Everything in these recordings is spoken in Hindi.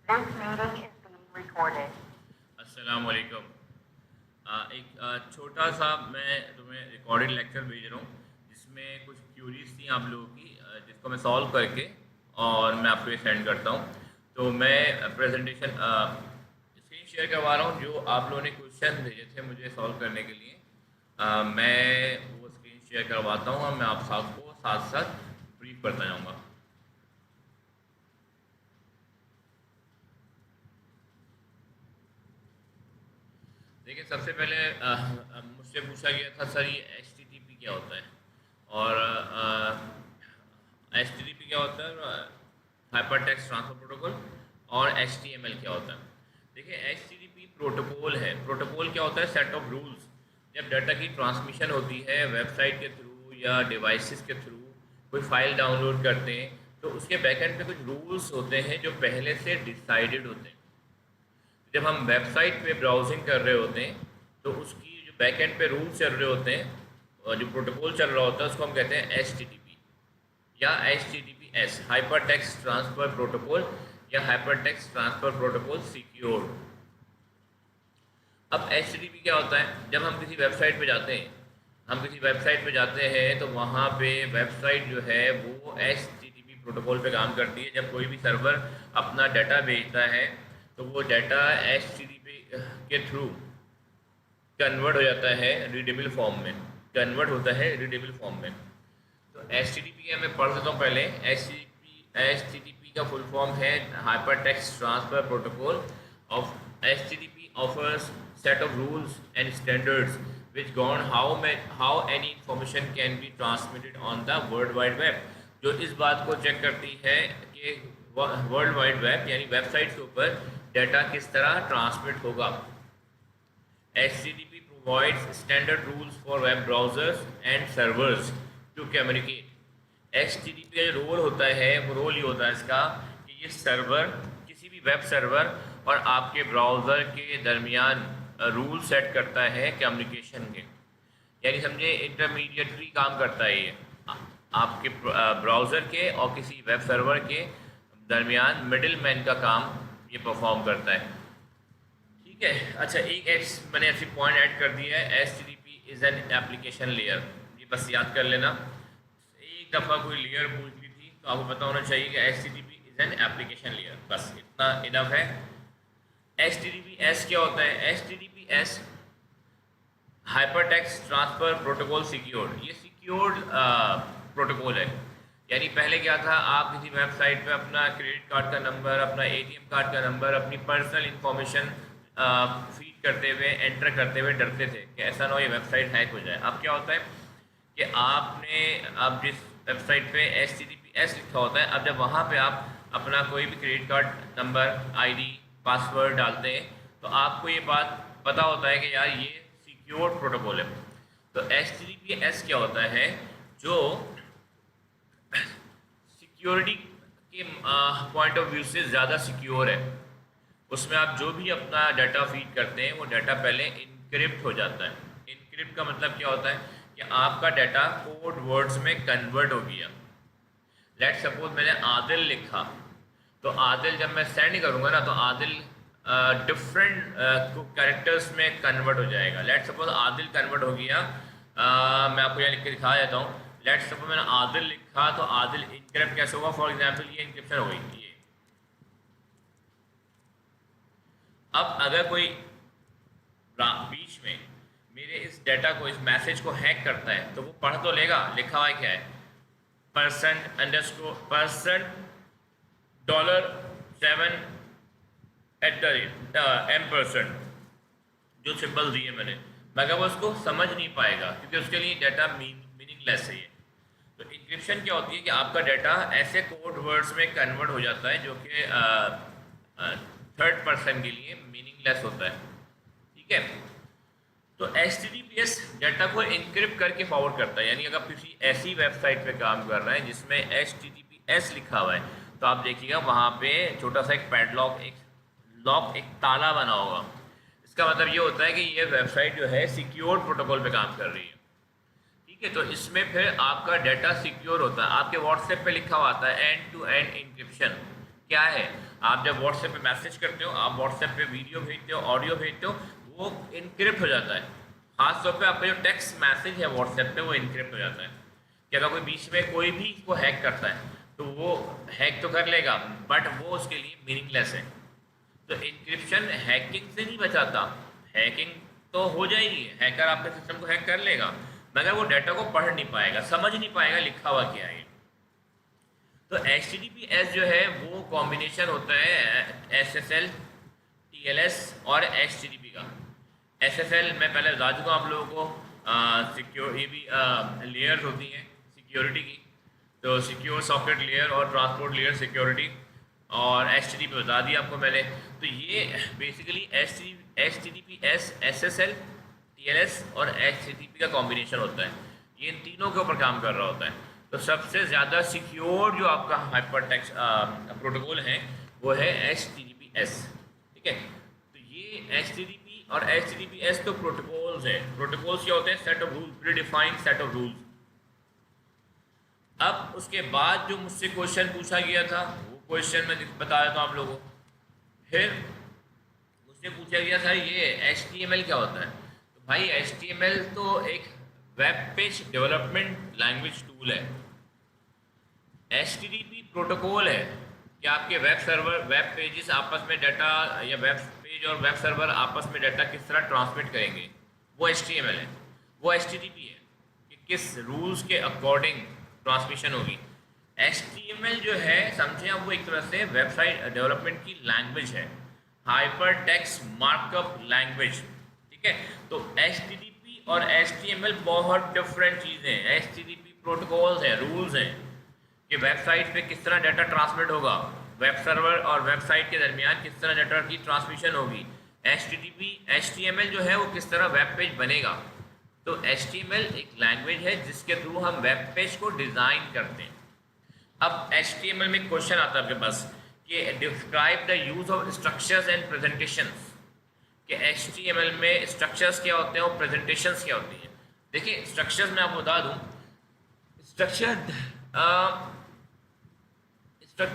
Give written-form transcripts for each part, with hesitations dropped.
This meeting is being recorded. अस्सलाम वालेकुम। एक छोटा सा मैं तुम्हें रिकॉर्डेड लेक्चर भेज रहा हूँ जिसमें कुछ क्यूरीज थी आप लोगों की, जिसको मैं सॉल्व करके और मैं आपको ये सेंड करता हूँ। तो मैं प्रेजेंटेशन स्क्रीन शेयर करवा रहा हूँ जो आप लोगों ने क्वेश्चन भेजे थे मुझे सॉल्व करने के लिए। मैं वो स्क्रीन शेयर करवाता हूँ और मैं आप सबको साथ साथ ब्रीफ करता जाऊँगा। देखिए, सबसे पहले मुझसे पूछा गया था सर ये एच क्या होता है, और एच क्या होता है, हाइपर टेक्स्ट ट्रांसफर प्रोटोकॉल, और एच क्या होता है। देखिए, एच प्रोटोकॉल है। प्रोटोकॉल क्या होता है? Set of rules. जब डाटा की ट्रांसमिशन होती है वेबसाइट के थ्रू या डिवाइसेस के थ्रू, कोई फाइल डाउनलोड करते हैं तो उसके बैकएंड पे कुछ रूल्स होते हैं जो पहले से डिसाइडेड होते हैं। जब हम वेबसाइट पे ब्राउजिंग कर रहे होते हैं तो उसकी जो बैकएंड पे रूल चल रहे होते हैं और जो प्रोटोकॉल चल रहा होता है उसको हम कहते हैं एच या HTTPS, hypertext transfer protocol या hypertext transfer protocol secure. अब HTTP क्या होता है? जब हम किसी वेबसाइट पे जाते हैं, तो वहाँ पे वेबसाइट जो है वो HTTP प्रोटोकॉल पे काम करती है। जब कोई भी सर्वर अपना डाटा भेजता है तो वो डाटा HTTP के थ्रू कन्वर्ट हो जाता है रीडेबल फॉर्म में, तो HTTP मैं पढ़ देता हूँ पहले। HTTP का फुल फॉर्म है hyper text transfer protocol. Of HTTP offers set of rules and standards which govern how any information can be transmitted on the world wide web, जो इस बात को चेक करती है कि वर्ल्ड वाइड वेब यानी वेबसाइट के ऊपर डाटा किस तरह ट्रांसमिट होगा। HTTP provides standard rules for web browsers and servers to communicate। HTTP का जो रोल होता है वो रोल ये होता है इसका कि ये सर्वर, किसी भी वेब सर्वर और आपके ब्राउज़र के दरमियान रूल सेट करता है कम्युनिकेशन के, यानी समझे इंटरमीडिएटरी काम करता है ये आपके ब्राउज़र के और किसी वेब सर्वर के दरमियान मिडिल मैन का काम ये परफॉर्म करता है। ठीक है, अच्छा, मैंने ऐसी पॉइंट ऐड कर दिया है, HTTP is an application layer. ये बस याद कर लेना। एक दफ़ा कोई लेयर पूछ ली थी तो आपको पता होना चाहिए कि HTTP is an application layer, बस इतना इनफ है। HTTPS क्या होता है? HTTPS hypertext transfer protocol secured. ये सिक्योर्ड प्रोटोकॉल है, यानी पहले क्या था, आप किसी वेबसाइट पे अपना क्रेडिट कार्ड का नंबर, अपना ATM कार्ड का नंबर, अपनी पर्सनल इंफॉर्मेशन फीड करते हुए, एंटर करते हुए डरते थे कि ऐसा ना हो ये वेबसाइट हैक हो जाए। अब क्या होता है कि आप जिस वेबसाइट पे HTTPS लिखा होता है, अब जब वहाँ पे आप अपना कोई भी credit card number, ID, password डालते हैं तो आपको ये बात पता होता है कि यार ये सिक्योर प्रोटोकॉल है। तो HTTPS क्या होता है? जो सिक्योरिटी के पॉइंट ऑफ व्यू से ज़्यादा सिक्योर है। उसमें आप जो भी अपना डाटा फीड करते हैं वो डाटा पहले इनक्रिप्ट हो जाता है। इनक्रिप्ट का मतलब क्या होता है कि आपका डाटा कोड वर्ड्स में कन्वर्ट हो गया। लेट सपोज मैंने आदिल लिखा, तो आदिल जब मैं सेंड करूँगा ना तो आदिल डिफरेंट कैरेक्टर्स में कन्वर्ट हो जाएगा। लेट सपोज आदिल कन्वर्ट हो गया, मैं आपको यहाँ लिख के दिखा देता हूँ। लेट सपोज मैंने आदिल लिखा तो आदिल इनक्रिप्ट कैसे होगा? फॉर एग्जांपल ये इनक्रिप्शन हो गई। ये अब अगर कोई बीच में मेरे इस डाटा को, इस मैसेज को हैक करता है तो वो पढ़ तो लेगा, लिखा हुआ क्या है? % $7 $M%, जो सिंबल दिए मैंने, मगर वो उसको समझ नहीं पाएगा क्योंकि उसके लिए डाटा मीनिंगलेस है ये। तो इंक्रिप्शन क्या होती है कि आपका डाटा ऐसे कोड वर्ड्स में कन्वर्ट हो जाता है जो कि थर्ड पर्सन के लिए मीनिंगलेस होता है। ठीक है, तो HTTPS डाटा को इनक्रिप्ट करके फॉरवर्ड करता है, यानी अगर किसी ऐसी वेबसाइट पे काम कर रहा है जिसमें HTTPS लिखा हुआ है तो आप देखिएगा वहाँ पे छोटा सा एक पैडलॉक, एक ताला बना होगा। इसका मतलब ये होता है कि ये वेबसाइट जो है सिक्योर प्रोटोकॉल पे काम कर रही है। ठीक है, तो इसमें फिर आपका डाटा सिक्योर होता है। आपके व्हाट्सएप पे लिखा हुआ आता है एंड टू एंड इंक्रिप्शन, क्या है, आप जब व्हाट्सएप पे मैसेज करते हो, आप व्हाट्सएप पे वीडियो भेजते हो, ऑडियो भेजते हो, वो इनक्रिप्ट हो जाता है। खास तौर पे आपका जो टेक्स्ट मैसेज है व्हाट्सएप पे वो इनक्रिप्ट हो जाता है कि अगर कोई बीच में कोई भी इसको हैक करता है तो वो हैक तो कर लेगा बट वो उसके लिए मीनिंगलेस है। तो इंक्रिप्शन हैकिंग से नहीं बचाता, हैकिंग तो हो जाएगी, हैकर आपके सिस्टम को हैक कर लेगा मगर वो डाटा को पढ़ नहीं पाएगा, समझ नहीं पाएगा लिखा हुआ क्या है। तो HTTPS जो है वो कॉम्बिनेशन होता है SSL, TLS और HTTP का। SSL मैं पहले बता चुका हूँ आप लोगों को, सिक्योर ये भी लेयर्स होती हैं सिक्योरिटी की, तो सिक्योर सॉकेट लेयर और ट्रांसपोर्ट लेयर सिक्योरिटी, और HTTP बता दिया आपको मैंने। तो ये बेसिकली HTTPS, SSL, TLS और HTTP का कॉम्बिनेशन होता है, ये इन तीनों के ऊपर काम कर रहा होता है। तो सबसे ज़्यादा सिक्योर जो आपका हाइपर टेक्स्ट प्रोटोकॉल है वो है HTTPS, ठीक है। तो ये HTTP और HTTPS तो प्रोटोकॉल्स हैं। प्रोटोकॉल्स क्या होते हैं? Set of rules, pre defined set of rules. अब उसके बाद जो मुझसे क्वेश्चन पूछा गया था वो क्वेश्चन मैं बता देता हूँ आप लोगों को। फिर मुझसे पूछा गया था ये HTML क्या होता है। तो भाई HTML तो एक web page development language tool है। HTTP प्रोटोकॉल है कि आपके वेब सर्वर, वेब पेजेस आपस में डाटा, या वेब पेज और वेब सर्वर आपस में डाटा किस तरह ट्रांसमिट करेंगे, वो HTML है। वो HTTP है कि किस रूल्स के अकॉर्डिंग ट्रांसमिशन होगी। HTML जो है समझे आप, वो एक तरह से वेबसाइट डेवलपमेंट की लैंग्वेज है, हाइपर टेक्स्ट मार्कअप लैंग्वेज, ठीक है। तो HTTP और HTML बहुत डिफरेंट चीज़ें हैं। HTTP प्रोटोकॉल्स हैं, रूल्स हैं कि वेबसाइट पे किस तरह डाटा ट्रांसमिट होगा, वेब सर्वर और वेबसाइट के दरमियान किस तरह डाटा की ट्रांसमिशन होगी। HTML जो है वो किस तरह वेब पेज बनेगा। तो HTML एक लैंग्वेज है जिसके थ्रू हम वेब पेज को डिज़ाइन करते हैं। अब HTML में क्वेश्चन आता है आपके पास कि describe the use of structures and presentations, कि HTML में स्ट्रक्चर्स क्या होते हैं और प्रेजेंटेशंस क्या होती हैं। देखिए स्ट्रक्चर्स मैं आपको बता दूं, structure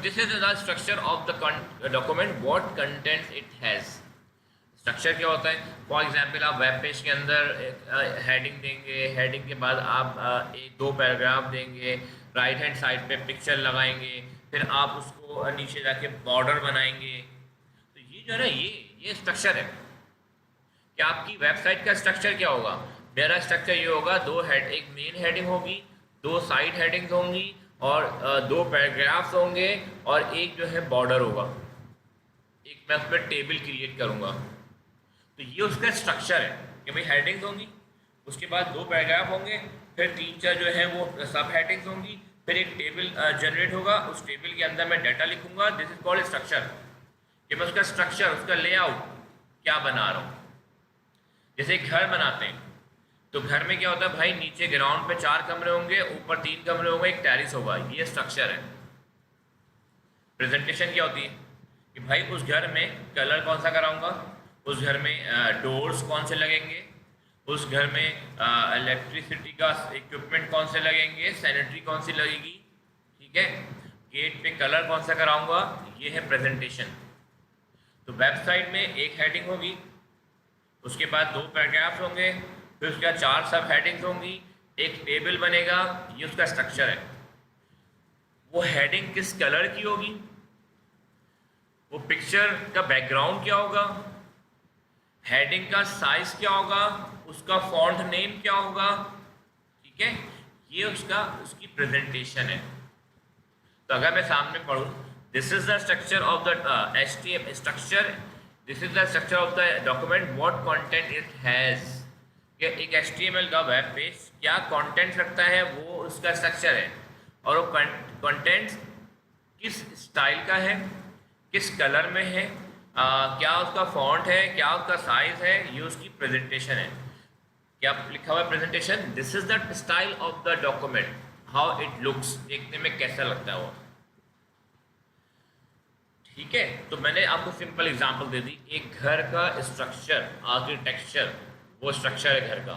this is the structure of the document, what contents it has. Structure क्या होता है? फॉर एग्जांपल आप वेब पेज के अंदर हेडिंग देंगे, हेडिंग के बाद आप एक दो पैराग्राफ देंगे, राइट हैंड साइड पे पिक्चर लगाएंगे, फिर आप उसको नीचे जाके बॉर्डर बनाएंगे। तो ये जो है ना, ये स्ट्रक्चर है कि आपकी वेबसाइट का स्ट्रक्चर क्या होगा। मेरा स्ट्रक्चर ये होगा, एक मेन हेडिंग होगी, दो साइड हेडिंग्स होंगी और दो पैराग्राफ्स होंगे और एक जो है बॉर्डर होगा, एक मैं उस पर टेबल क्रिएट करूँगा। तो ये उसका स्ट्रक्चर है कि भाई हेडिंग्स होंगी, उसके बाद दो पैराग्राफ होंगे, फिर तीन चार जो है वो सब हेडिंग्स होंगी, फिर एक टेबल जनरेट होगा, उस टेबल के अंदर मैं डाटा लिखूंगा। दिस इज कॉल्ड स्ट्रक्चर, कि मैं उसका स्ट्रक्चर, उसका लेआउट क्या बना रहा हूँ। जैसे घर बनाते हैं तो घर में क्या होता है भाई, नीचे ग्राउंड पे 4 कमरे होंगे, ऊपर 3 कमरे होंगे, एक टेरिस होगा, ये स्ट्रक्चर है। प्रेजेंटेशन क्या होती है कि भाई उस घर में कलर कौन सा कराऊंगा, उस घर में डोर्स कौन से लगेंगे, उस घर में इलेक्ट्रिसिटी का इक्विपमेंट कौन से लगेंगे, सैनिटरी कौन सी लगेगी, ठीक है, गेट पे कलर कौन सा कराऊंगा, ये है प्रेजेंटेशन। तो वेबसाइट में एक हेडिंग होगी, उसके बाद दो पैराग्राफ्स होंगे, फिर उसके बाद 4 सब हेडिंग्स होंगी, एक टेबल बनेगा, ये उसका स्ट्रक्चर है। वो हेडिंग किस कलर की होगी, वो पिक्चर का बैकग्राउंड क्या होगा, हेडिंग का साइज क्या होगा, उसका फॉन्ट नेम क्या होगा, ठीक है, ये उसकी प्रेजेंटेशन है। तो अगर मैं सामने पढ़ूँ, this is the structure of the HTML structure, this is the structure of the document, what content it has. एक HTML का वेब पेज क्या कंटेंट रखता है, वो उसका स्ट्रक्चर है। और वो कंटेंट किस स्टाइल का है, किस कलर में है, क्या उसका फॉन्ट है, क्या उसका साइज है, ये उसकी प्रेजेंटेशन है। क्या लिखा हुआ है presentation, this is the style of the document, how it looks, देखने में कैसा लगता है वो, ठीक है। तो मैंने आपको सिंपल एग्जांपल दे दी, एक घर का स्ट्रक्चर, आर्किटेक्चर, वो स्ट्रक्चर है घर का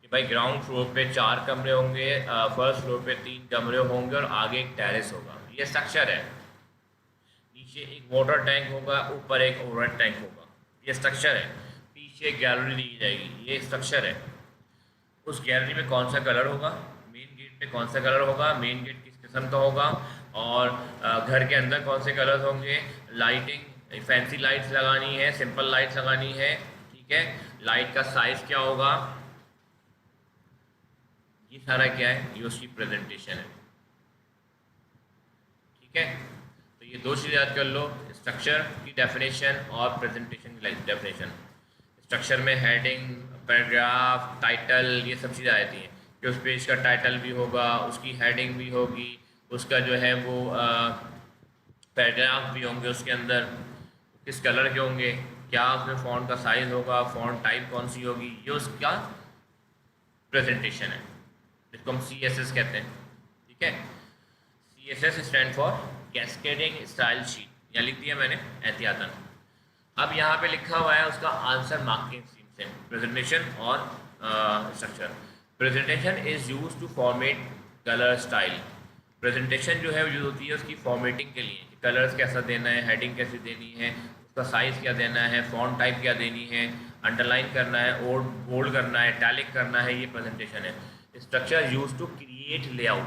कि भाई ग्राउंड फ्लोर पे 4 कमरे होंगे, फर्स्ट फ्लोर पे 3 कमरे होंगे और आगे एक टेरेस होगा, ये स्ट्रक्चर है। नीचे एक वाटर टैंक होगा, ऊपर एक ओवरहेड टैंक होगा। ये स्ट्रक्चर है। पीछे एक गैलरी दी जाएगी, ये स्ट्रक्चर है। उस गैलरी में कौन सा कलर होगा, मेन गेट पे कौन सा कलर होगा, मेन गेट किस किस्म का होगा, और घर के अंदर कौन से कलर्स होंगे, लाइटिंग फैंसी लाइट्स लगानी है, सिंपल लाइट्स लगानी है, ठीक है, लाइट का साइज क्या होगा, ये सारा क्या है, ये उसकी प्रेजेंटेशन है। ठीक है, तो ये दो चीज़ें याद कर लो, स्ट्रक्चर की डेफिनेशन और प्रेजेंटेशन की डेफिनेशन। स्ट्रक्चर में हेडिंग, पैराग्राफ, टाइटल, ये सब चीज़ें आती हैं कि उस पेज का टाइटल भी होगा, उसकी हेडिंग भी होगी, उसका जो है वो पैराग्राफ भी होंगे, उसके अंदर किस कलर के होंगे, क्या उसमें फ़ॉन्ट का साइज़ होगा, फ़ॉन्ट टाइप कौन सी होगी, ये उसका प्रेजेंटेशन है, जिसको हम CSS कहते हैं। ठीक है, CSS stand for cascading style sheet, यहाँ लिख दिया मैंने एहतियातन। अब यहाँ पे लिखा हुआ है उसका आंसर मार्किंग स्कीम से, प्रेजेंटेशन और structure. Presentation is use to format colour style. Presentation जो है यूज होती है उसकी फॉर्मेटिंग के लिए, कलर्स कैसा देना है, हेडिंग कैसी देनी है, उसका साइज़ क्या देना है, फॉन्ट टाइप क्या देनी है, अंडरलाइन करना है, और बोल्ड करना है, टैलिक करना है, ये प्रेजेंटेशन है। Structure use to create layout.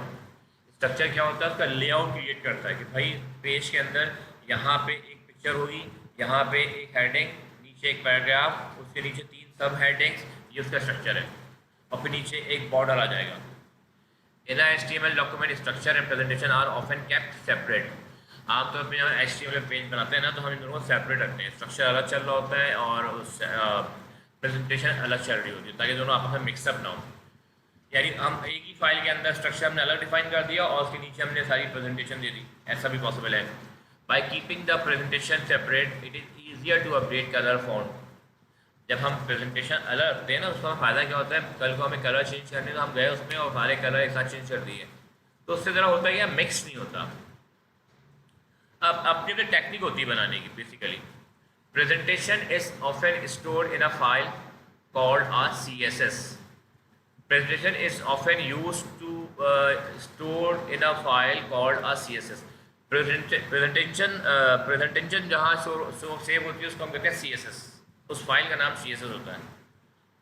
Structure क्या होता है, उसका लेआउट क्रिएट करता है कि भाई पेज के अंदर यहाँ पे एक पिक्चर होगी, यहाँ पे एक हेडिंग, नीचे एक पैराग्राफ, उसके नीचे 3 सब हेडिंग्स, ये उसका स्ट्रक्चर है, और फिर नीचे एक बॉर्डर आ जाएगा। In HTML document structure and presentation are often kept separate. आमतौर पर यहाँ HTML पेज बनाते हैं ना, तो हम इन दोनों को सेपरेट रखते हैं, स्ट्रक्चर अलग चल रहा होता है और उस प्रेजेंटेशन अलग चल रही होती है, ताकि दोनों आपस में मिक्सअप ना हो। यानी हम एक ही फाइल के अंदर स्ट्रक्चर हमने अलग डिफाइन कर दिया और उसके नीचे हमने सारी प्रेजेंटेशन दे दी, ऐसा भी पॉसिबल है। By keeping the presentation separate it is easier to update colour font. जब हम प्रेजेंटेशन अलग रखते हैं ना, उसका फ़ायदा क्या होता है, कल को हमें कलर चेंज करने तो हम गए उसमें और सारे कलर एक साथ चेंज कर दिए, तो उससे ज़रा होता है क्या, मिक्स नहीं होता। अब अपनी अपनी टेक्निक होती है बनाने की। Basically presentation is often stored in a file called a CSS। Presentation is often used to stored in a file called a CSS। Presentation जहाँ सेव होती है उसको हम कहते हैं CSS, उस फाइल का नाम CSS होता है।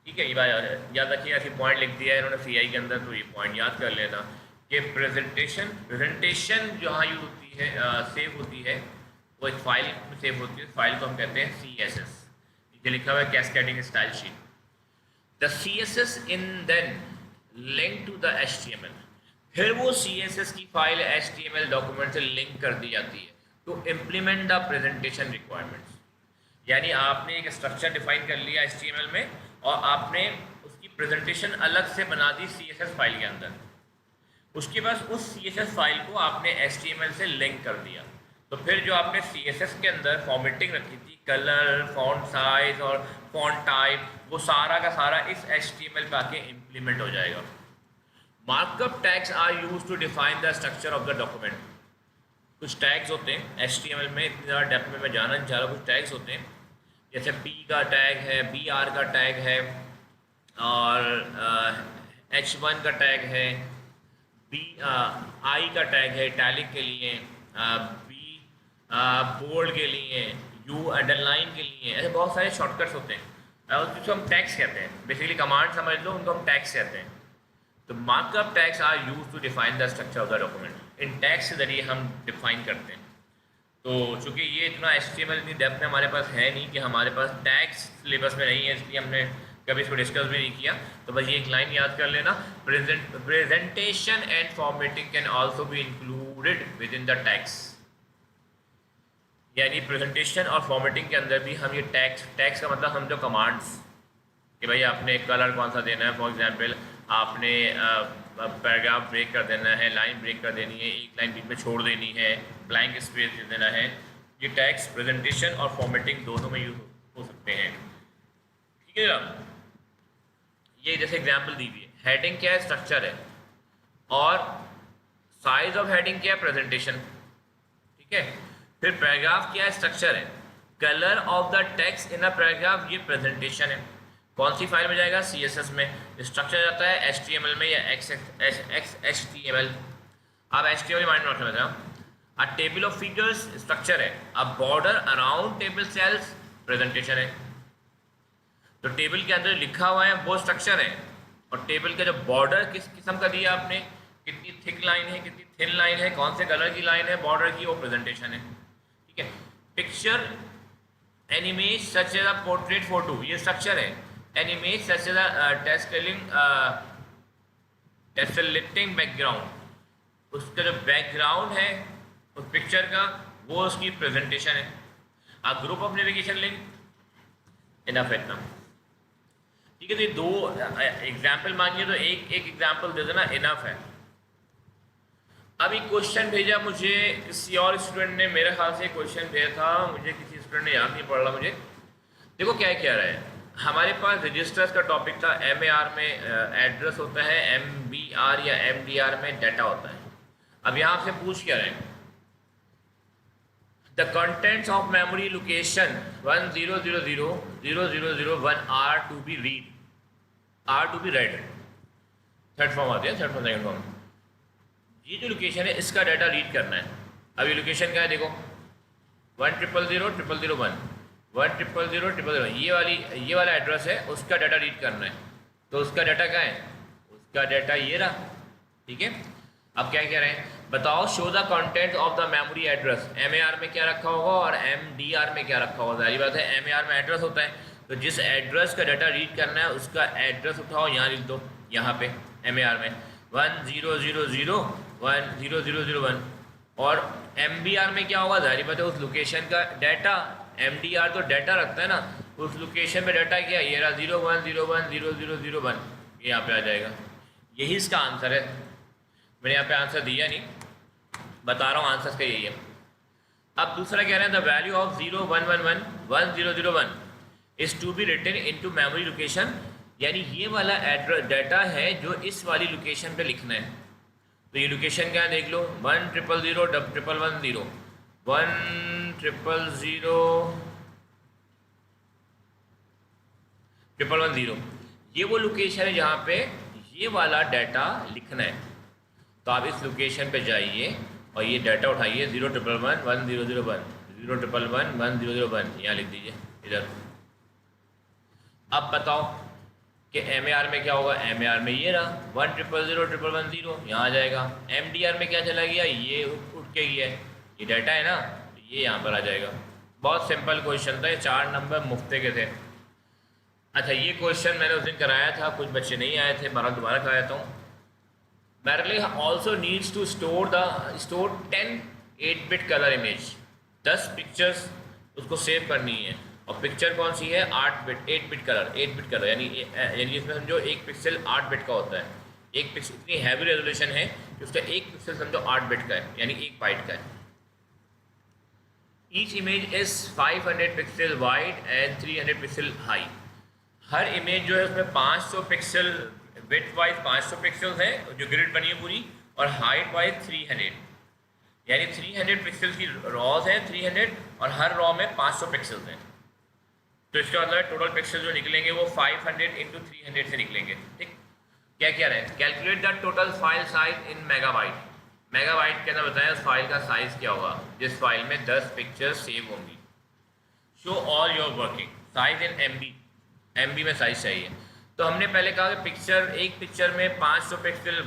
ठीक है, ये बात याद रखिए, ऐसी पॉइंट लिख दिया है इन्होंने CI के अंदर, तो ये पॉइंट याद कर लेना कि प्रेजेंटेशन जहाँ यूज होती है, सेव होती है, वो एक फाइल में सेव होती है, फाइल को हम कहते हैं CSS। नीचे लिखा हुआ है cascading style sheet. The CSS in then link to the HTML। फिर वो CSS की फाइल HTML डॉक्यूमेंट से लिंक कर दी जाती है to implement the presentation requirements. यानी आपने एक स्ट्रक्चर डिफाइन कर लिया HTML में और आपने उसकी प्रेजेंटेशन अलग से बना दी CSS फाइल के अंदर। उसके बाद उस CSS फाइल को आपने HTML से लिंक कर दिया, तो फिर जो आपने CSS के अंदर फॉर्मेटिंग रखी थी, कलर, फॉन्ट साइज और फॉन्ट टाइप, वो सारा का सारा इस HTML पे आके इम्प्लीमेंट हो जाएगा। Markup tags are use to define the structure of the document. कुछ टैग्स होते हैं HTML में, इतनी ज़्यादा डेप्थ में मैं जाना नहीं चाह रहा, कुछ टैग्स होते हैं, जैसे P का टैग है, BR का टैग है, और H1 का टैग है, I का टैग है इटैलिक के लिए, B बोल्ड के लिए, U अंडरलाइन के लिए, ऐसे बहुत सारे शॉर्टकट्स होते हैं जिसको हम टैग्स कहते हैं। बेसिकली कमांड समझ लो, उनको हम टैग्स कहते हैं। तो markup tags are use to define the structure of the document. इन टैग्स के जरिए हम डिफाइन करते हैं। तो चूँकि ये इतना HTML इतनी डेप्थ में हमारे पास है नहीं कि हमारे पास टैग्स सिलेबस में नहीं है, इसलिए हमने कभी इसको डिस्कस भी नहीं किया। तो बस ये एक लाइन याद कर लेना, presentation and formatting can also be included with in the tags. यानी प्रेजेंटेशन और फॉर्मेटिंग के अंदर भी हम ये टैग्स का मतलब हम जो कमांड्स कि भाई आपने कलर कौन सा देना है, फॉर एग्जांपल आपने पैराग्राफ ब्रेक कर देना है, लाइन ब्रेक कर देनी है, एक लाइन बीच में छोड़ देनी है, ब्लैंक स्पेस दे देना है, ये टैग्स प्रेजेंटेशन और फॉर्मेटिंग दोनों में यूज हो सकते हैं। ठीक है ना, ये जैसे एग्जांपल दी हुई है, हेडिंग क्या है, स्ट्रक्चर है, और साइज ऑफ हेडिंग क्या है, प्रेजेंटेशन। ठीक है, फिर पैराग्राफ क्या है, स्ट्रक्चर है, colour of the text in a paragraph, ये प्रेजेंटेशन है। कौन सी फाइल में जाएगा, CSS में। स्ट्रक्चर जाता है HTML में या XHTML। आप HTML माइंड में रखना। A table of figures structure है, a border around table cells presentation है। तो टेबल के अंदर लिखा हुआ है वो स्ट्रक्चर है, और टेबल का जो बॉर्डर किस किस्म का दिया आपने, कितनी थिक लाइन है, कितनी थिन लाइन है, कौन से कलर की लाइन है बॉर्डर की, वो प्रेजेंटेशन है। ठीक है। Picture an image such as a portrait photo, ये स्ट्रक्चर है। An image such as a tessellating background, उसका जो बैकग्राउंड है उस पिक्चर का, वो उसकी प्रेजेंटेशन है। A group of navigation link, enough इतना। ठीक है। तो ये दो एग्जाम्पल मांगिए तो एक एक एग्जाम्पल दे देना, इनफ है। अभी क्वेश्चन भेजा मुझे किसी और स्टूडेंट ने, मेरे ख्याल से क्वेश्चन भेजा था मुझे, किसी स्टूडेंट ने याद नहीं पड़ रहा मुझे। देखो क्या कह रहा है, हमारे पास रजिस्टर्स का टॉपिक था, MAR में एड्रेस होता है, MBR या MDR में डाटा होता है। अब यहाँ से पूछ क्या रहे हैं, the contents of memory location 10000001 are to be read, third form आती है, थर्ड फॉर्म सेकंड फॉर्म। ये जो लोकेशन है इसका डाटा रीड करना है। अब ये लोकेशन क्या है, देखो 10000001 10000001, ये वाला एड्रेस है, उसका डाटा रीड करना है। तो उसका डाटा क्या है, उसका डाटा ये रहा। ठीक है। अब क्या कह रहे हैं, बताओ show the content of the memory address. MAR में क्या रखा होगा और MDR में क्या रखा होगा। सारी बात है, MAR में एड्रेस होता है, तो जिस एड्रेस का डाटा रीड करना है उसका एड्रेस उठाओ, यहाँ लिख दो, यहाँ पे MAR में 100001। और MBR में क्या होगा, जाहिर बात है उस लोकेशन का डाटा। MDR तो डाटा रखता है ना, उस लोकेशन में डाटा क्या, ये रहा 01010001, ये यहाँ पे आ जाएगा। यही इसका आंसर है। मैंने यहाँ पे आंसर दिया नहीं, बता रहा हूँ आंसर का यही है। अब दूसरा कह रहे हैं, the value of 01111001 is to be written into memory location, यानी ये वाला एड्रेस डाटा है जो इस वाली लोकेशन पे लिखना है। तो ये लोकेशन क्या है देख लो, 10000110 10001110, ये वो लोकेशन है जहाँ पे ये वाला डाटा लिखना है। तो आप इस लोकेशन पे जाइए और ये डाटा उठाइए, 01111001 01111001, यहाँ लिख दीजिए इधर। अब बताओ कि MAR में क्या होगा, MAR में ये रहा 10000110, यहाँ आ जाएगा। MDR में क्या चला गया, ये उठ के गया है, ये डाटा है ना, तो ये यहाँ पर आ जाएगा। बहुत सिंपल क्वेश्चन था, ये 4 नंबर मुफ्ते के थे। अच्छा, ये क्वेश्चन मैंने उस दिन कराया था, कुछ बच्चे नहीं आए थे, दोबारा कराया था। Berkeley also needs to store 10 8-bit colour image, 10 pictures उसको सेव करनी है। और पिक्चर कौन सी है, 8-bit कलर, यानी इसमें समझो एक पिक्सल 8 बिट का होता है। एक पिक्सल इतनी हैवी रेजोल्यूशन है कि उसका एक पिक्सल समझो 8 बिट का है, यानी 1 बाइट का है। Each image is 500 pixel wide and 300 pixel high. Her image जो है उसमें 500 पिक्सल विड्थ वाइज 500 पिक्सल्स है जो ग्रिड बनी है पूरी, और हाइट वाइज 300, यानी 300 पिक्सल की रॉज है 300, और हर रॉ में 500 पिक्सल्स हैं। तो इसका मतलब टोटल पिक्सल जो निकलेंगे वो 500 × 300 से निकलेंगे। ठीक, क्या कह रहे हैं, calculate the total file size in megabyte. Megabyte के अंदर बताया उस फाइल का साइज क्या होगा जिस फाइल में 10 पिक्चर्स सेव होंगी। Show all your working size in MB में साइज चाहिए। तो हमने पहले कहा कि एक पिक्चर में 500 पिक्सल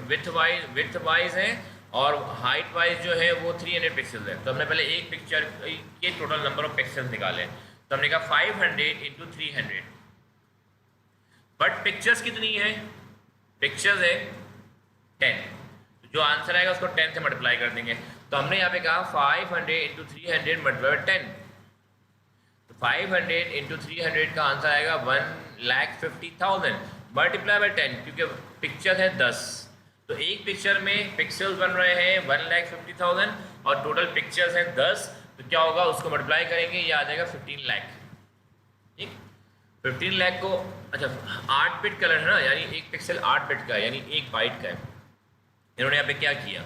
विड्थ वाइज है और हाइट वाइज जो है वो 300 पिक्सल है। तो हमने पहले एक पिक्चर के टोटल नंबर ऑफ पिक्सल्स निकाले। तो हमने कहा 500 × 300, बट पिक्चर्स कितनी है, पिक्चर्स है 10, तो जो आंसर आएगा उसको 10 से मल्टीप्लाई कर देंगे। तो हमने यहाँ पे कहा 500 × 300 मल्टीप्लाई 10, तो 500 × 300 का आंसर आएगा 1,50,000 मल्टीप्लाई बाई 10, क्योंकि पिक्चर है 10, तो एक पिक्चर में पिक्सल्स बन रहे हैं 1,50,000 और टोटल पिक्चर्स हैं 10, तो क्या होगा उसको मल्टीप्लाई करेंगे, ये आ जाएगा 15 लाख। ठीक, 15 लाख को, अच्छा 8 बिट कलर है ना, यानी एक पिक्सल 8 बिट का है, यानी 1 बाइट का है। इन्होंने यहाँ पे क्या किया,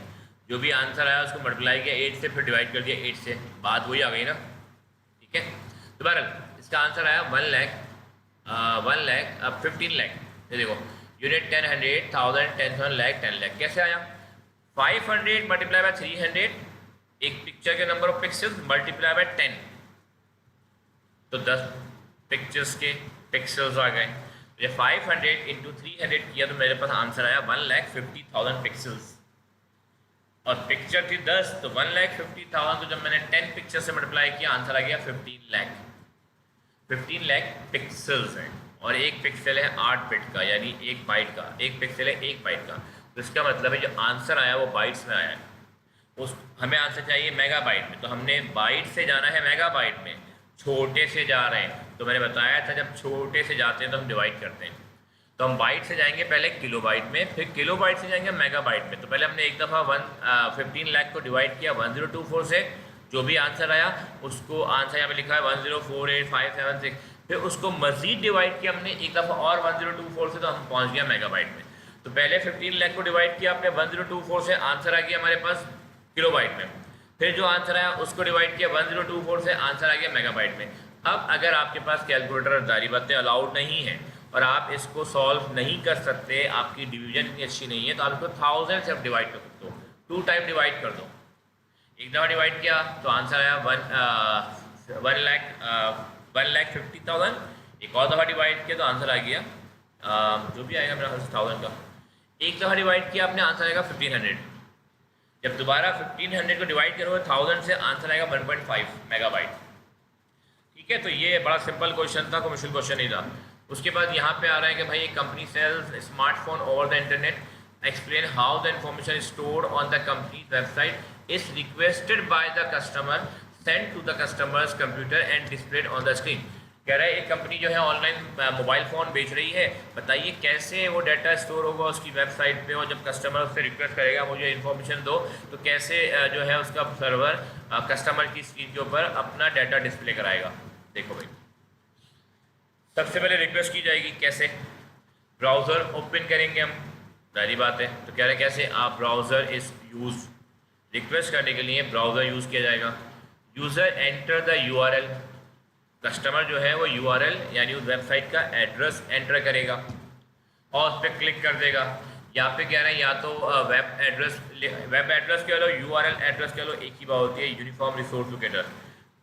जो भी आंसर आया उसको मल्टीप्लाई किया 8 से, फिर डिवाइड कर दिया 8 से, बात वही आ गई ना। ठीक है, दोबारा इसका आंसर आया 1 लाख अब 15 लाख। ये देखो यूनिट 10 100 1000 10,000 लाख 10 लाख कैसे आया, 500 मल्टीप्लाई बाय 300 एक पिक्चर के number of pixels multiply by 10, तो 10 पिक्चर्स के पिक्सल्स आ गए। ये 500 इंटू 300 किया तो मेरे पास आंसर आया 1,50,000 पिक्सल्स, और पिक्चर थी 10 तो 1,50,000, तो जब मैंने 10 पिक्चर से मल्टीप्लाई किया आंसर आ गया 15 लाख पिक्सल्स हैं। और एक पिक्सल है 8 बिट का, यानी 1 बाइट का, एक पिक्सल है 1 बाइट का। तो इसका मतलब है जो आंसर आया वो बाइट्स में आया है। उस हमें आंसर चाहिए मेगाबाइट में, तो हमने बाइट से जाना है मेगाबाइट में, छोटे से जा रहे हैं। तो मैंने बताया था जब छोटे से जाते हैं तो हम डिवाइड करते हैं, तो हम बाइट से जाएंगे पहले किलोबाइट में, फिर किलोबाइट से जाएंगे मेगाबाइट में। तो पहले हमने एक दफ़ा 15 लाख को डिवाइड किया 1024 से, जो भी आंसर आया उसको आंसर यहाँ पे लिखा है 1048576, फिर उसको मज़ीद डिवाइड किया हमने एक दफ़ा और 1024 से, तो हम पहुँच गया मेगाबाइट में। तो पहले 15 लाख को डिवाइड किया आपने 1024 से, आंसर आ गया हमारे पास किलोबाइट में। फिर जो आंसर आया उसको डिवाइड किया 1024 से, आंसर आ गया मेगाबाइट में। अब अगर आपके पास कैलकुलेटर दारी बातें अलाउड नहीं है और आप इसको सॉल्व नहीं कर सकते, आपकी डिवीजन इतनी अच्छी नहीं है, तो आप इसको 1000 से आप डिवाइड कर सकते हो, 2 टाइम डिवाइड कर दो। एक दफ़ा डिवाइड किया तो आंसर आया 1,50,000, एक और दफ़ा डिवाइड किया तो आंसर आ गया जो भी आएगा मेरा 1000 का। एक दफ़ा डिवाइड किया आपने, आंसर आएगा 1500। जब दोबारा 1500 को डिवाइड करोगे 1000 से, आंसर आएगा 1.5 मेगाबाइट। ठीक है, तो ये बड़ा सिंपल क्वेश्चन था, कोई मुश्किल क्वेश्चन नहीं था। उसके बाद यहाँ पे आ रहा है कि भाई एक company sells smartphone over the internet, explain how the information stored on the company website is requested by the customer, send to the customer's computer and displayed on the screen. कह रहा है एक कंपनी जो है ऑनलाइन मोबाइल फ़ोन बेच रही है, बताइए कैसे वो डाटा स्टोर होगा उसकी वेबसाइट पे, और जब कस्टमर उससे रिक्वेस्ट करेगा मुझे इन्फॉर्मेशन दो, तो कैसे जो है उसका सर्वर कस्टमर की स्क्रीन के ऊपर अपना डाटा डिस्प्ले कराएगा। देखो भाई, सबसे पहले रिक्वेस्ट की जाएगी, कैसे? ब्राउज़र ओपन करेंगे हम, सारी बात है। तो कह रहे हैं कैसे? आप ब्राउज़र इज़ यूज़, रिक्वेस्ट करने के लिए ब्राउज़र यूज़ किया जाएगा। User enter the URL, customer जो है वो यूआरएल यानी उस वेबसाइट का एड्रेस एंटर करेगा और उस पर क्लिक कर देगा। यहाँ पे कह रहे हैं या तो वेब एड्रेस कह लो, यूआरएल एड्रेस कह लो, एक ही बात होती है, uniform resource locator.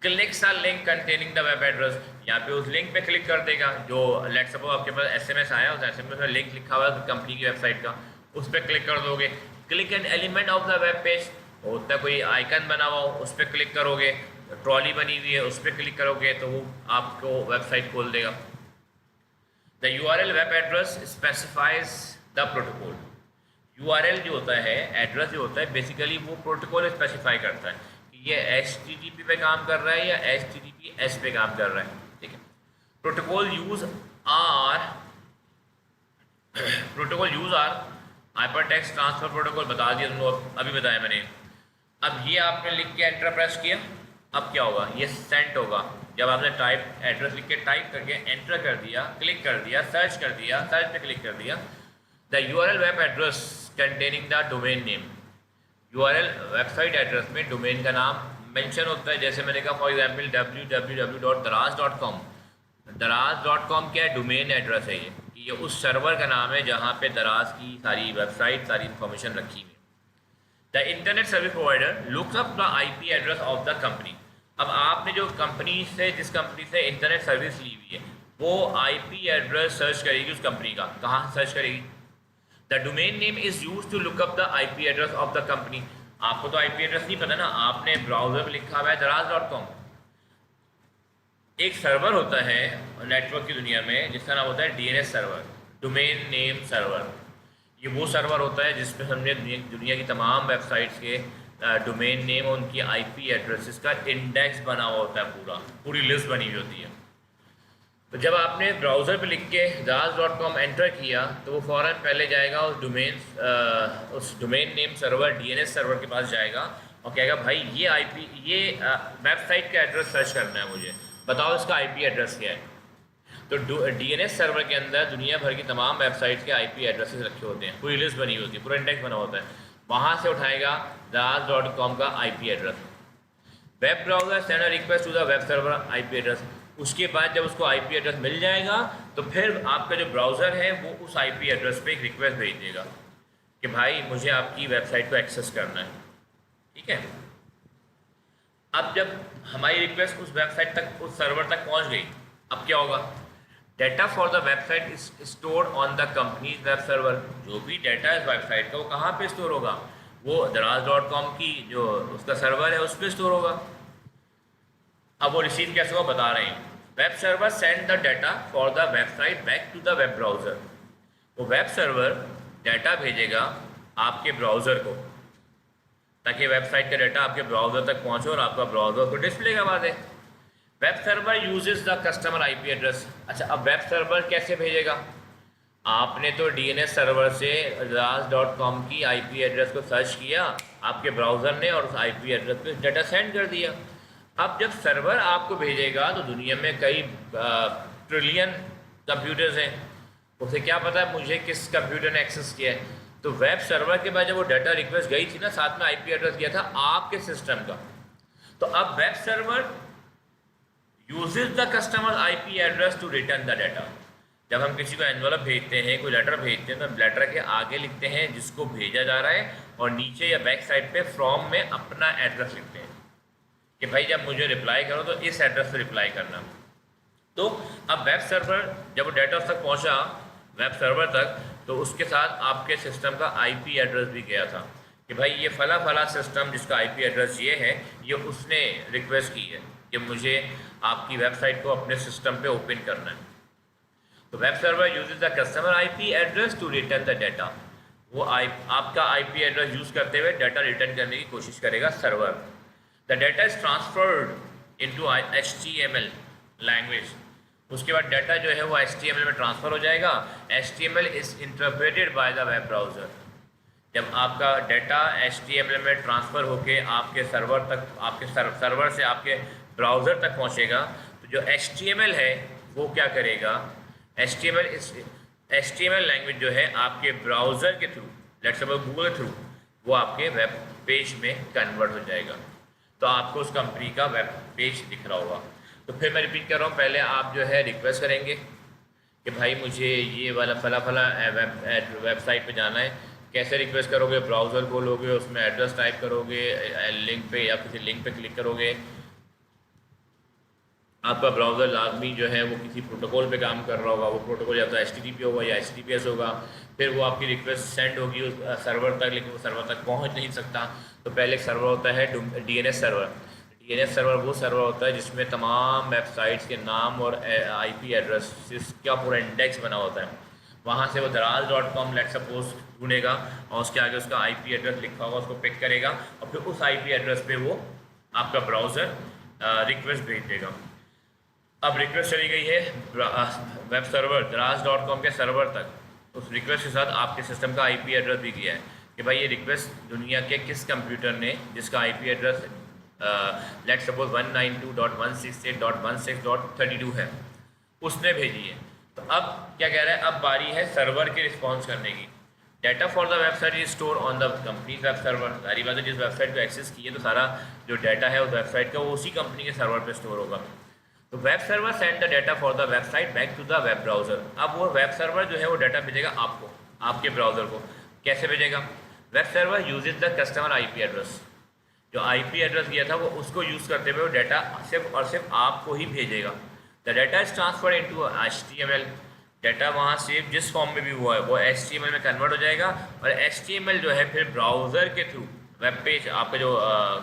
Clicks a link containing the web address, यहाँ पे उस लिंक पे क्लिक कर देगा जो लेट्स सपोज आपके पास एसएमएस आया, उस एसएमएस में लिंक लिखा हुआ है कंपनी की वेबसाइट का, उस पर क्लिक कर दोगे। Click an element of the web page, होता है कोई आइकन बना हुआ हो, उस पर क्लिक करोगे, ट्रॉली बनी हुई है उस पर क्लिक करोगे तो वो आपको वेबसाइट खोल देगा। The URL web address specifies the protocol, URL जो होता है, एड्रेस जो होता है, बेसिकली वो प्रोटोकॉल स्पेसिफाई करता है कि ये HTTP पे काम कर रहा है या HTTPS पे काम कर रहा है। ठीक है, protocol use are hypertext transfer protocol, बता दिया तुम लोग, अभी बताया मैंने। अब ये आपने लिख के एंटर प्रेस किया, अब क्या होगा, ये सेंड होगा। जब आपने टाइप एड्रेस लिख के टाइप करके एंटर कर दिया, क्लिक कर दिया, सर्च कर दिया, सर्च पे क्लिक कर दिया, the URL web address containing the domain name, URL website address में डोमेन का नाम मेंशन होता है। जैसे मैंने कहा फॉर एग्जांपल www.daraz.com, daraz.com क्या है, डोमेन एड्रेस है ये उस सर्वर का नाम है जहाँ पे दराज की सारी वेबसाइट, सारी इंफॉर्मेशन रखी हुई है। The internet service provider looks up the IP address of the company, अब आपने जो कंपनी से, जिस कंपनी से इंटरनेट सर्विस ली हुई है, वो IP एड्रेस सर्च करेगी उस कंपनी का। कहाँ सर्च करेगी? The domain name is use to look up the IP address of the company. आपको तो IP एड्रेस नहीं पता ना, आपने ब्राउजर में लिखा हुआ है daraz.com। एक सर्वर होता है नेटवर्क की दुनिया में जिसका नाम होता है DNS server, domain name server. ये वो सर्वर होता है जिसपे हमने दुनिया की तमाम वेबसाइट्स के डोमेन नेम और उनकी IP एड्रेसेस का इंडेक्स बना हुआ होता है, पूरी लिस्ट बनी हुई होती है। तो जब आपने ब्राउज़र पे लिख के daraz.com एंटर किया तो वो फ़ौरन पहले जाएगा उस domain name server DNS server के पास जाएगा और कहेगा भाई ये वेबसाइट का एड्रेस सर्च करना है मुझे, बताओ इसका IP एड्रेस क्या है। तो DNS सर्वर के अंदर दुनिया भर की तमाम वेबसाइट्स के IP एड्रेसेस रखे होते हैं, पूरी लिस्ट बनी होती है, पूरा इंडेक्स बना होता है, वहाँ से उठाएगा daraz.com का IP address. Web browser send a request to the web server IP address, उसके बाद जब उसको IP एड्रेस मिल जाएगा तो फिर आपका जो ब्राउज़र है वो उस IP एड्रेस पे एक रिक्वेस्ट भेज देगा कि भाई मुझे आपकी वेबसाइट को एक्सेस करना है। ठीक है, अब जब हमारी रिक्वेस्ट उस वेबसाइट तक, उस सर्वर तक पहुंच गई, अब क्या होगा? Data for the website is stored on the companies web server. जो भी डाटा है वेबसाइट का वो कहाँ पे स्टोर होगा? वो दराज.com की जो उसका सर्वर है उस पर स्टोर होगा। अब वो रिसीव कैसे होगा बता रहे हैं। Web server send the data for the website back to the web browser. वो वेब सर्वर डाटा भेजेगा आपके ब्राउज़र को, ताकि वेबसाइट का डाटा आपके ब्राउज़र तक पहुँचे और आपका ब्राउज़र को डिस्प्ले करवा दे। Web server uses the customer IP address. अच्छा, अब वेब सर्वर कैसे भेजेगा? आपने तो डीएनएस सर्वर से दराज.com की आईपी एड्रेस को सर्च किया आपके ब्राउज़र ने और उस आईपी एड्रेस पे डाटा सेंड कर दिया। अब जब सर्वर आपको भेजेगा तो दुनिया में कई ट्रिलियन कंप्यूटर्स हैं, उसे क्या पता मुझे किस कंप्यूटर ने एक्सेस किया है। तो वेब सर्वर के बाद जब वो डाटा रिक्वेस्ट गई थी ना, साथ में आईपी एड्रेस दिया था आपके सिस्टम का। तो अब web server uses the customer IP address to return the data. जब हम किसी को एनवलप भेजते हैं, कोई लेटर भेजते हैं, तो लेटर के आगे लिखते हैं जिसको भेजा जा रहा है, और नीचे या बैक साइड पे फ्रॉम में अपना एड्रेस लिखते हैं कि भाई जब मुझे रिप्लाई करो तो इस एड्रेस पे रिप्लाई करना। तो अब वेब सर्वर जब वो डाटा उस तक पहुंचा वेब सर्वर तक, तो उसके साथ आपके सिस्टम का आईपी एड्रेस भी गया था कि भाई ये फला फला सिस्टम जिसका आईपी एड्रेस ये है, ये उसने रिक्वेस्ट की है कि मुझे आपकी वेबसाइट को अपने सिस्टम पे ओपन करना है। तो web server uses the customer IP address to return the data. वो आपका आईपी एड्रेस यूज़ करते हुए डाटा रिटर्न करने की कोशिश करेगा server. The data is transferred into HTML language. उसके बाद डाटा जो है वो HTML में ट्रांसफ़र हो जाएगा। HTML is interpreted by the web browser. जब आपका डाटा HTML में ट्रांसफ़र होके आपके सर्वर तक, आपके सर्वर से आपके ब्राउज़र तक पहुंचेगा, तो जो HTML है वो क्या करेगा? HTML लैंग्वेज जो है आपके ब्राउज़र के थ्रू, लेट्स सपोज गूगल के थ्रू, वो आपके वेब पेज में कन्वर्ट हो जाएगा। तो आपको उस कंपनी का वेब पेज दिख रहा होगा। तो फिर मैं रिपीट कर रहा हूँ, पहले आप जो है रिक्वेस्ट करेंगे कि भाई मुझे ये वाला फला फला वेबसाइट पे जाना है। कैसे रिक्वेस्ट करोगे? ब्राउज़र खोलोगे, उसमें एड्रेस टाइप करोगे, लिंक पे या किसी लिंक पे क्लिक करोगे। आपका ब्राउज़र लाजमी जो है वो किसी प्रोटोकॉल पे काम कर रहा होगा। वो प्रोटोकॉल या तो HTTP होगा या HTTPS होगा। फिर वो आपकी रिक्वेस्ट सेंड होगी उस सर्वर तक, लेकिन वो सर्वर तक पहुंच नहीं सकता। तो पहले एक सर्वर होता है DNS सर्वर। DNS सर्वर वो सर्वर होता है जिसमें तमाम वेबसाइट्स के नाम और IP एड्रेस का पूरा इंडेक्स बना होता है। वहाँ से वो दराज.com लेट सपोज ढूंढेगा और उसके आगे उसका IP एड्रेस लिखा होगा, उसको पिक करेगा और फिर उस IP एड्रेस पे वो आपका ब्राउज़र रिक्वेस्ट भेज देगा। अब रिक्वेस्ट चली गई है वेब सर्वर दराज.com के सर्वर तक। उस रिक्वेस्ट के साथ आपके सिस्टम का IP एड्रेस भी गया है कि भाई ये रिक्वेस्ट दुनिया के किस कंप्यूटर ने, जिसका IP एड्रेस लेट सपोज 192.168.16.32 है, उसने भेजी है। तो अब क्या कह रहा है? अब बारी है सर्वर के रिस्पॉन्स करने की। Data for the website is store on the company web server. सारी बात है, जिस वेबसाइट को एक्सेस की है तो सारा जो डाटा है उस वेबसाइट का वो उसी कंपनी के सर्वर पे स्टोर होगा। तो web server send the data for the website back to the web browser. अब वो वेब सर्वर जो है वो डाटा भेजेगा आपको, आपके ब्राउज़र को। कैसे भेजेगा? Web server uses the customer IP address. जो IP एड्रेस दिया था वो उसको यूज़ करते हुए वो डाटा सिर्फ और सिर्फ आपको ही भेजेगा। The data is transfer into HTML। Data वहाँ से जिस फॉर्म में भी हुआ है वो HTML में कन्वर्ट हो जाएगा और HTML जो है फिर ब्राउज़र के थ्रू वेब पेज, आपका जो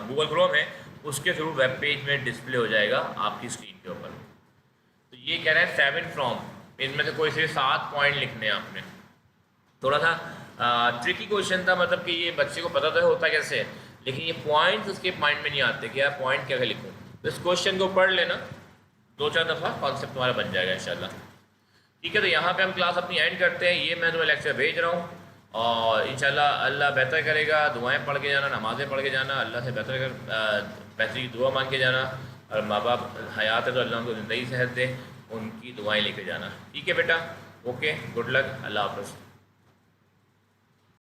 गूगल क्रोम है उसके थ्रू वेब पेज में डिस्प्ले हो जाएगा आपकी स्क्रीन के ऊपर। तो ये कह रहे हैं 7 फ्रॉम, इनमें से कोई से 7 पॉइंट लिखने हैं आपने। थोड़ा सा ट्रिकी क्वेश्चन था, मतलब कि ये बच्चे को पता तो होता कैसे है, लेकिन ये पॉइंट्स उसके माइंड में नहीं आते कि यार पॉइंट क्या लिखूँ। तो इस क्वेश्चन को पढ़ लेना 2-4 दफ़ा, कॉन्सेप्ट तुम्हारा बन जाएगा इंशाल्लाह। ठीक है, तो यहाँ पे हम क्लास अपनी एंड करते हैं। ये मैं तुम्हें लेक्चर भेज रहा हूँ और इंशाल्लाह अल्लाह बेहतर करेगा। दुआएं पढ़ के जाना, नमाज़ें पढ़ के जाना, अल्लाह से बेहतरी दुआ मांग के जाना, और माँ बाप हयात है तो अल्लाह उनको ज़िंदगी सेहत दे, उनकी दुआएं लेके जाना। ठीक है बेटा, ओके, गुड लक, अल्लाह हाफ़िज़।